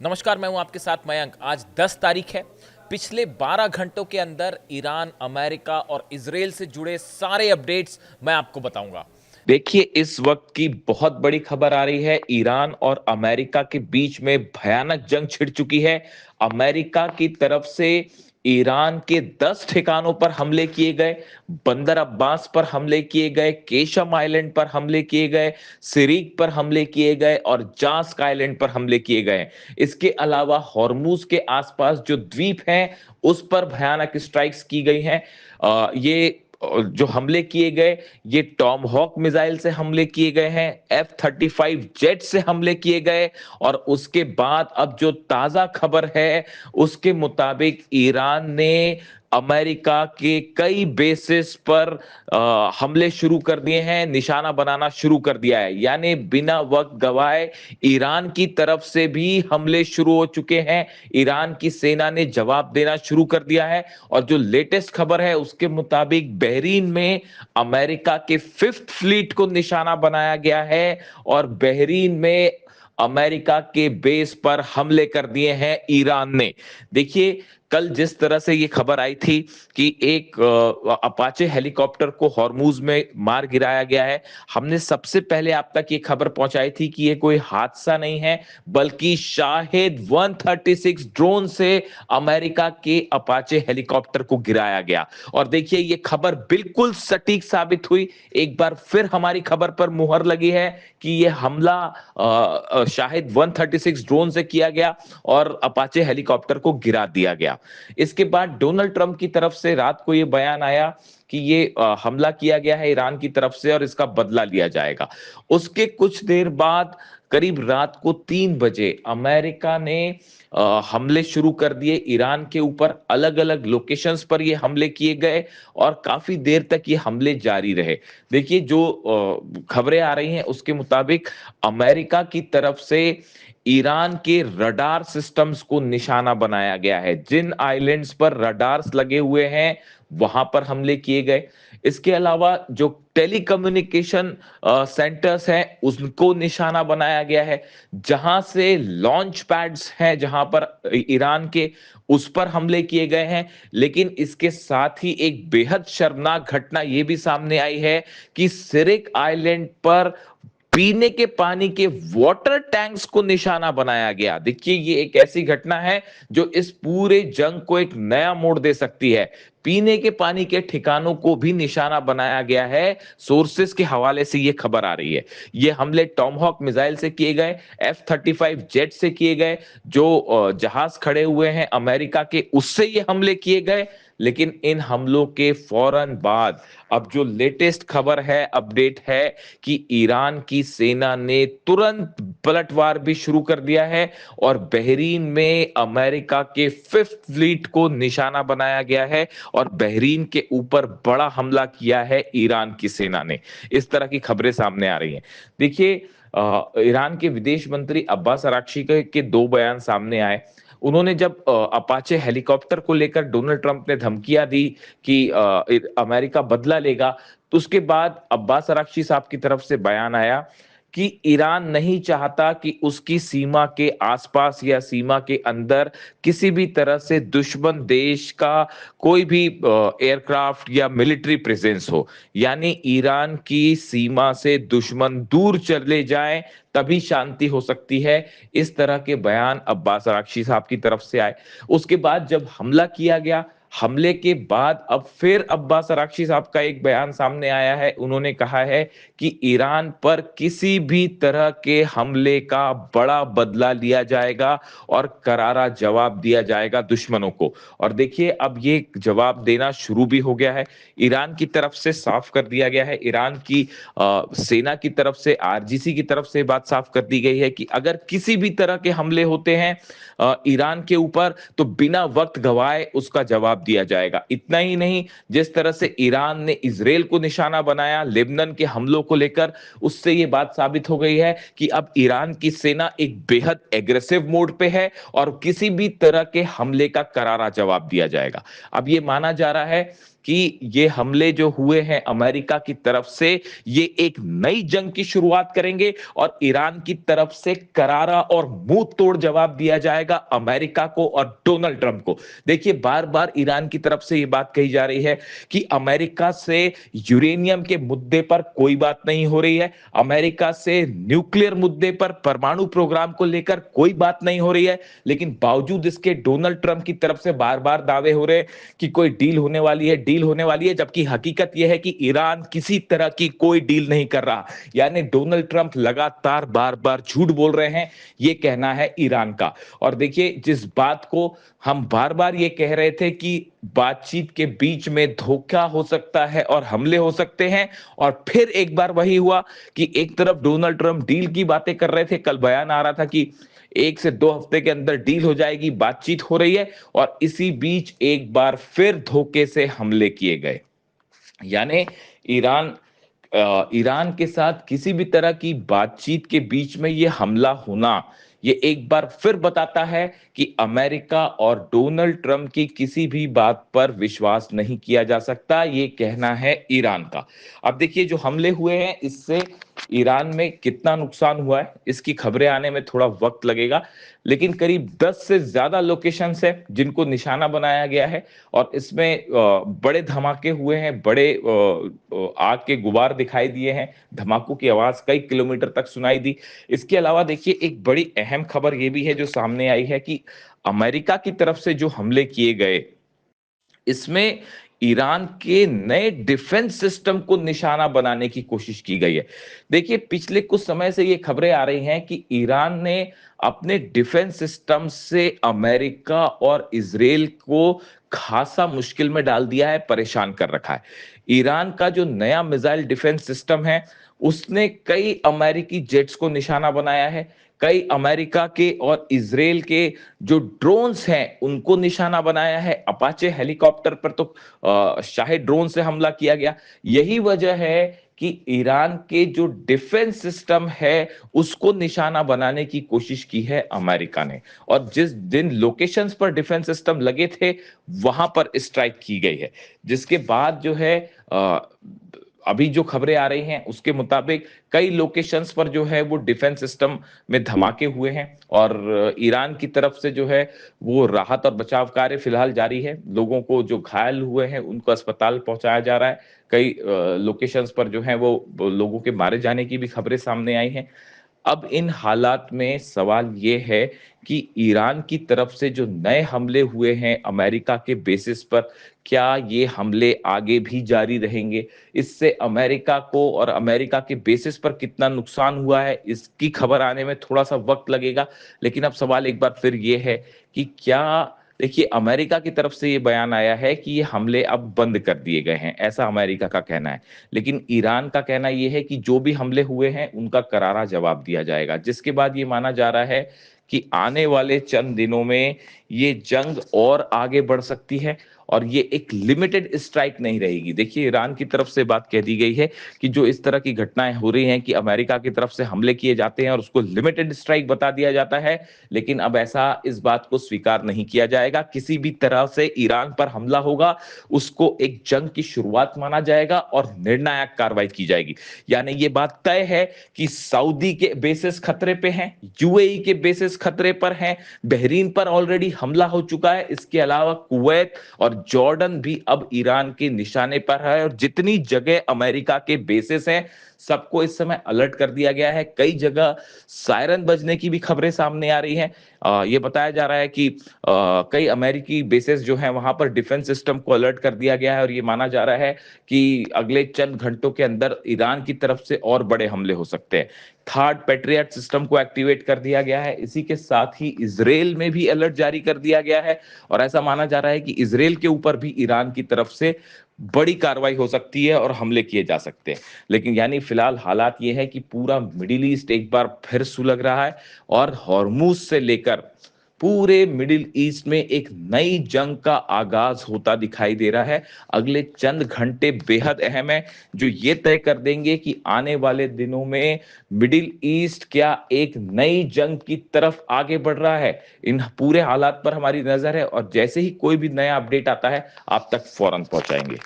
नमस्कार, मैं हूं आपके साथ मयंक। आज 10 तारीख है। पिछले 12 घंटों के अंदर ईरान, अमेरिका और इजराइल से जुड़े सारे अपडेट्स मैं आपको बताऊंगा। देखिए, इस वक्त की बहुत बड़ी खबर आ रही है। ईरान और अमेरिका के बीच में भयानक जंग छिड़ चुकी है। अमेरिका की तरफ से ईरान के 10 ठिकानों पर हमले किए गए, बंदर अब्बास पर हमले किए गए, केशम आइलैंड पर हमले किए गए, सिरीक पर हमले किए गए और जास्क आइलैंड पर हमले किए गए। इसके अलावा हॉर्मूज के आसपास जो द्वीप हैं उस पर भयानक स्ट्राइक्स की गई हैं। ये जो हमले किए गए, ये टॉम हॉक मिसाइल से हमले किए गए हैं, F-35 जेट से हमले किए गए। और उसके बाद अब जो ताजा खबर है उसके मुताबिक ईरान ने अमेरिका के कई बेसिस पर हमले शुरू कर दिए हैं, निशाना बनाना शुरू कर दिया है। यानी बिना वक्त गवाए ईरान की तरफ से भी हमले शुरू हो चुके हैं। ईरान की सेना ने जवाब देना शुरू कर दिया है। और जो लेटेस्ट खबर है उसके मुताबिक बहरीन में अमेरिका के 5th फ्लीट को निशाना बनाया गया है और बहरीन में अमेरिका के बेस पर हमले कर दिए हैं ईरान ने। देखिए, कल जिस तरह से ये खबर आई थी कि एक अपाचे हेलीकॉप्टर को हॉर्मूज में मार गिराया गया है, हमने सबसे पहले आप तक ये खबर पहुंचाई थी कि ये कोई हादसा नहीं है, बल्कि शाहिद 136 ड्रोन से अमेरिका के अपाचे हेलीकॉप्टर को गिराया गया। और देखिए, ये खबर बिल्कुल सटीक साबित हुई। एक बार फिर हमारी खबर पर मुहर लगी है कि ये हमला शाहिद 136 ड्रोन से किया गया और अपाचे हेलीकॉप्टर को गिरा दिया गया। इसके बाद डोनाल्ड ट्रंप की तरफ से रात को यह बयान आया कि ये हमला किया गया है ईरान की तरफ से और इसका बदला लिया जाएगा। उसके कुछ देर बाद करीब रात को 3 बजे अमेरिका ने हमले शुरू कर दिए ईरान के ऊपर। अलग अलग लोकेशंस पर ये हमले किए गए और काफी देर तक ये हमले जारी रहे। देखिए, जो खबरें आ रही हैं उसके मुताबिक अमेरिका की तरफ से ईरान के रडार सिस्टम्स को निशाना बनाया गया है। जिन आइलैंड्स पर रडार्स लगे हुए हैं वहां पर हमले किए गए। इसके अलावा जो टेलीकम्युनिकेशन सेंटर्स हैं उनको निशाना बनाया गया है। जहां से लॉन्च पैड्स हैं, जहां पर ईरान के, उस पर हमले किए गए हैं। लेकिन इसके साथ ही एक बेहद शर्मनाक घटना यह भी सामने आई है कि सिरिक आइलैंड पर पीने के पानी के वाटर टैंक्स को निशाना बनाया गया। देखिए, ये एक ऐसी घटना है जो इस पूरे जंग को एक नया मोड़ दे सकती है। पीने के पानी के ठिकानों को भी निशाना बनाया गया है। सोर्सेस के हवाले से ये खबर आ रही है। ये हमले टॉमहॉक मिसाइल से किए गए, F-35 जेट से किए गए, जो जहाज खड़े हुए हैं अमेरिका के, उससे ये हमले किए गए। लेकिन इन हमलों के फौरन बाद अब जो लेटेस्ट खबर है, अपडेट है कि ईरान की सेना ने तुरंत पलटवार भी शुरू कर दिया है और बहरीन में अमेरिका के 5th फ्लीट को निशाना बनाया गया है और बहरीन के ऊपर बड़ा हमला किया है ईरान की सेना ने। इस तरह की खबरें सामने आ रही हैं। देखिए, ईरान के विदेश मंत्री अब्बास अराक्ची के 2 बयान सामने आए। उन्होंने जब अपाचे हेलीकॉप्टर को लेकर डोनाल्ड ट्रंप ने धमकियां दी कि अमेरिका बदला लेगा, तो उसके बाद अब्बास अराक्ची साहब की तरफ से बयान आया कि ईरान नहीं चाहता कि उसकी सीमा के आसपास या सीमा के अंदर किसी भी तरह से दुश्मन देश का कोई भी एयरक्राफ्ट या मिलिट्री प्रेजेंस हो। यानी ईरान की सीमा से दुश्मन दूर चले जाएं, तभी शांति हो सकती है। इस तरह के बयान अब्बास अराक्ची साहब की तरफ से आए। उसके बाद जब हमला किया गया, हमले के बाद अब फिर अब्बास अराक्ची साहब का एक बयान सामने आया है। उन्होंने कहा है कि ईरान पर किसी भी तरह के हमले का बड़ा बदला लिया जाएगा और करारा जवाब दिया जाएगा दुश्मनों को। और देखिए, अब ये जवाब देना शुरू भी हो गया है। ईरान की तरफ से साफ कर दिया गया है, ईरान की सेना की तरफ से, आरजीसी की तरफ से बात साफ कर दी गई है कि अगर किसी भी तरह के हमले होते हैं ईरान के ऊपर, तो बिना वक्त गवाए उसका जवाब दिया जाएगा। इतना ही नहीं, जिस तरह से ईरान ने इजराइल को निशाना बनाया लेबनान के हमलों को लेकर, उससे यह बात साबित हो गई है कि अब ईरान की सेना एक बेहद एग्रेसिव मोड पे है और किसी भी तरह के हमले का करारा जवाब दिया जाएगा। अब यह माना जा रहा है कि ये हमले जो हुए हैं अमेरिका की तरफ से, ये एक नई जंग की शुरुआत करेंगे और ईरान की तरफ से करारा और मुंह तोड़ जवाब दिया जाएगा अमेरिका को और डोनाल्ड ट्रंप को। देखिए, बार बार ईरान की तरफ से ये बात कही जा रही है कि अमेरिका से यूरेनियम के मुद्दे पर कोई बात नहीं हो रही है, अमेरिका से न्यूक्लियर मुद्दे पर, परमाणु प्रोग्राम को लेकर कोई बात नहीं हो रही है। लेकिन बावजूद इसके डोनाल्ड ट्रंप की तरफ से बार बार दावे हो रहे हैं कि कोई डील होने वाली है, डील होने वाली है, जबकि हकीकत यह है कि ईरान किसी तरह की कोई डील नहीं कर रहा। यानी डोनाल्ड ट्रंप लगातार बार बार झूठ बोल रहे हैं, यह कहना है ईरान का। और देखिए, जिस बात को हम बार बार ये कह रहे थे कि बातचीत के बीच में धोखा हो सकता है और हमले हो सकते हैं, और फिर एक बार वही हुआ कि एक तरफ डोनाल्ड ट्रंप डील की बातें कर रहे थे, कल बयान आ रहा था कि 1 से 2 हफ्ते के अंदर डील हो जाएगी, बातचीत हो रही है, और इसी बीच एक बार फिर धोखे से हमले किए गए। यानी ईरान ईरान के साथ किसी भी तरह की बातचीत के बीच में ये हमला होना, ये एक बार फिर बताता है कि अमेरिका और डोनाल्ड ट्रंप की किसी भी बात पर विश्वास नहीं किया जा सकता, ये कहना है ईरान का। अब देखिए, जो हमले हुए हैं इससे ईरान में कितना नुकसान हुआ है, इसकी खबरें आने में थोड़ा वक्त लगेगा, लेकिन करीब 10 से ज्यादा लोकेशंस है जिनको निशाना बनाया गया है, और इसमें बड़े धमाके हुए हैं, बड़े आग के गुबार दिखाई दिए हैं, धमाकों की आवाज कई किलोमीटर तक सुनाई दी। इसके अलावा देखिए, एक बड़ी अहम खबर यह भी है जो सामने आई है कि अमेरिका की तरफ से जो हमले किए गए, इसमें ईरान के नए डिफेंस सिस्टम को निशाना बनाने की कोशिश की गई है। देखिए, पिछले कुछ समय से ये खबरें आ रही हैं कि ईरान ने अपने डिफेंस सिस्टम से अमेरिका और इजराइल को खासा मुश्किल में डाल दिया है, परेशान कर रखा है। ईरान का जो नया मिसाइल डिफेंस सिस्टम है, उसने कई अमेरिकी जेट्स को निशाना बनाया है, कई अमेरिका के और इजराइल के जो ड्रोन्स हैं उनको निशाना बनाया है। अपाचे हेलीकॉप्टर पर तो शाहिद ड्रोन से हमला किया गया। यही वजह है कि ईरान के जो डिफेंस सिस्टम है उसको निशाना बनाने की कोशिश की है अमेरिका ने, और जिस दिन लोकेशंस पर डिफेंस सिस्टम लगे थे वहां पर स्ट्राइक की गई है, जिसके बाद जो है अभी जो खबरें आ रही हैं उसके मुताबिक कई लोकेशंस पर जो है वो डिफेंस सिस्टम में धमाके हुए हैं, और ईरान की तरफ से जो है वो राहत और बचाव कार्य फिलहाल जारी है। लोगों को जो घायल हुए हैं उनको अस्पताल पहुंचाया जा रहा है। कई लोकेशंस पर जो है वो लोगों के मारे जाने की भी खबरें सामने आई हैं। अब इन हालात में सवाल ये है कि ईरान की तरफ से जो नए हमले हुए हैं अमेरिका के बेसिस पर, क्या ये हमले आगे भी जारी रहेंगे? इससे अमेरिका को और अमेरिका के बेसिस पर कितना नुकसान हुआ है, इसकी खबर आने में थोड़ा सा वक्त लगेगा। लेकिन अब सवाल एक बार फिर ये है कि क्या, देखिए, अमेरिका की तरफ से ये बयान आया है कि ये हमले अब बंद कर दिए गए हैं, ऐसा अमेरिका का कहना है। लेकिन ईरान का कहना ये है कि जो भी हमले हुए हैं उनका करारा जवाब दिया जाएगा, जिसके बाद ये माना जा रहा है कि आने वाले चंद दिनों में ये जंग और आगे बढ़ सकती है, और ये एक लिमिटेड स्ट्राइक नहीं रहेगी। देखिए, ईरान की तरफ से बात कह दी गई है कि जो इस तरह की घटनाएं हो रही हैं कि अमेरिका की तरफ से हमले किए जाते हैं और उसको लिमिटेड स्ट्राइक बता दिया जाता है, लेकिन अब ऐसा इस बात को स्वीकार नहीं किया जाएगा। किसी भी तरह से ईरान पर हमला होगा उसको एक जंग की शुरुआत माना जाएगा और निर्णायक कार्रवाई की जाएगी। यानी ये बात तय है कि सऊदी के बेसिस खतरे पे हैं, यूएई के बेसिस खतरे पर हैं, बहरीन पर ऑलरेडी हमला हो चुका है, इसके अलावा कुवैत और जॉर्डन भी अब ईरान के निशाने पर है, और जितनी जगह अमेरिका के बेसिस हैं सबको इस समय अलर्ट कर दिया गया है। कई जगह सायरन बजने की भी खबरें सामने आ रही हैं। ये बताया जा रहा है कि कई अमेरिकी बेसिस जो हैं वहां पर डिफेंस सिस्टम को अलर्ट कर दिया गया है, और ये माना जा रहा है कि अगले चंद घंटों के अंदर ईरान की तरफ से और बड़े हमले हो सकते हैं। थर्ड पैट्रियट सिस्टम को एक्टिवेट कर दिया गया है। इसी के साथ ही इजराइल में भी अलर्ट जारी कर दिया गया है, और ऐसा माना जा रहा है कि इजराइल के ऊपर भी ईरान की तरफ से बड़ी कार्रवाई हो सकती है और हमले किए जा सकते हैं। लेकिन यानी फिलहाल हालात ये है कि पूरा मिडिल ईस्ट एक बार फिर सुलग रहा है, और हॉर्मूज से लेकर पूरे मिडिल ईस्ट में एक नई जंग का आगाज होता दिखाई दे रहा है। अगले चंद घंटे बेहद अहम है, जो ये तय कर देंगे कि आने वाले दिनों में मिडिल ईस्ट क्या एक नई जंग की तरफ आगे बढ़ रहा है। इन पूरे हालात पर हमारी नजर है, और जैसे ही कोई भी नया अपडेट आता है आप तक फौरन पहुंचाएंगे।